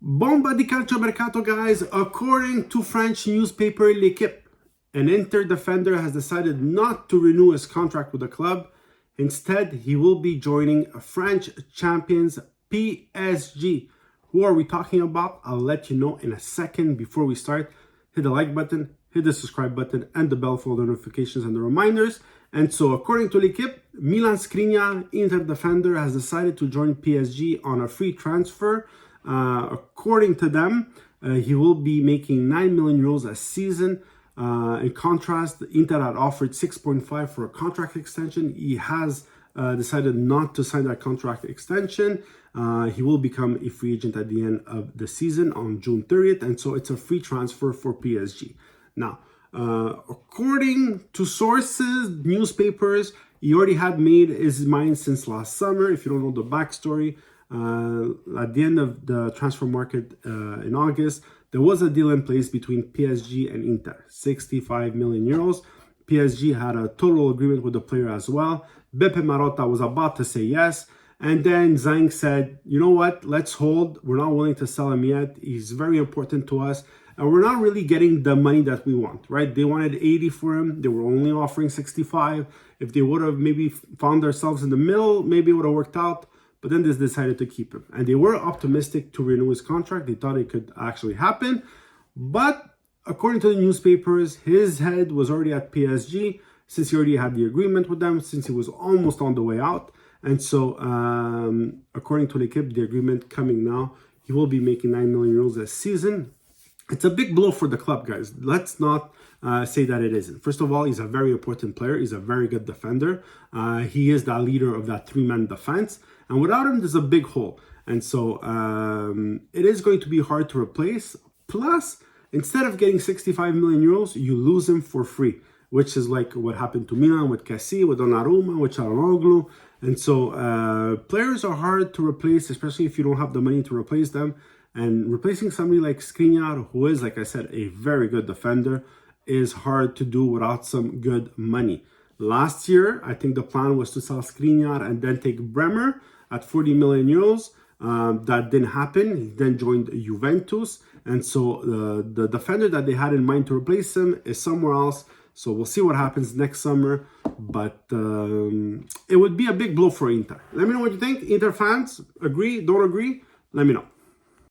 Bomba di calciomercato, guys. According to French newspaper L'Equipe, an Inter defender has decided not to renew his contract with the club. Instead, he will be joining French champions PSG. Who are we talking about? I'll let you know in a second. Before we start, hit the like button, hit the subscribe button, and the bell for the notifications and the reminders. And so, according to L'Equipe, Milan Skriniar, Inter defender, has decided to join PSG on a free transfer. According to them, he will be making 9 million euros a season. In contrast, Inter had offered 6.5 for a contract extension. He has decided not to sign that contract extension. He will become a free agent at the end of the season on June 30th, and so it's a free transfer for PSG. Now, according to sources, newspapers, he already had made his mind since last summer. If you don't know the backstory, at the end of the transfer market in August, there was a deal in place between PSG and Inter, 65 million euros. PSG had a total agreement with the player as well. Beppe Marotta was about to say yes. And then Zhang said, you know what, let's hold. We're not willing to sell him yet. He's very important to us. And we're not really getting the money that we want, right? They wanted 80 for him. They were only offering 65. If they would have maybe found themselves in the middle, maybe it would have worked out. But then they decided to keep him. And they were optimistic to renew his contract. They thought it could actually happen. But according to the newspapers, his head was already at PSG since he already had the agreement with them, since he was almost on the way out. And so, according to L'Equipe, the agreement coming now, he will be making 9 million euros a season. It's a big blow for the club, guys. Let's not say that it isn't. First of all, he's a very important player. He's a very good defender. He is the leader of that three-man defense. And without him, there's a big hole. And so it is going to be hard to replace. Plus, instead of getting 65 million euros, you lose him for free, which is like what happened to Milan with Cassie, with Donnarumma, with Çalhanoğlu. And so players are hard to replace, especially if you don't have the money to replace them. And replacing somebody like Skriniar, who is, like I said, a very good defender, is hard to do without some good money. Last year, I think the plan was to sell Skriniar and then take Bremer at 40 million euros. That didn't happen. He then joined Juventus. And so the defender that they had in mind to replace him is somewhere else. So we'll see what happens next summer. But it would be a big blow for Inter. Let me know what you think. Inter fans, agree, don't agree? Let me know.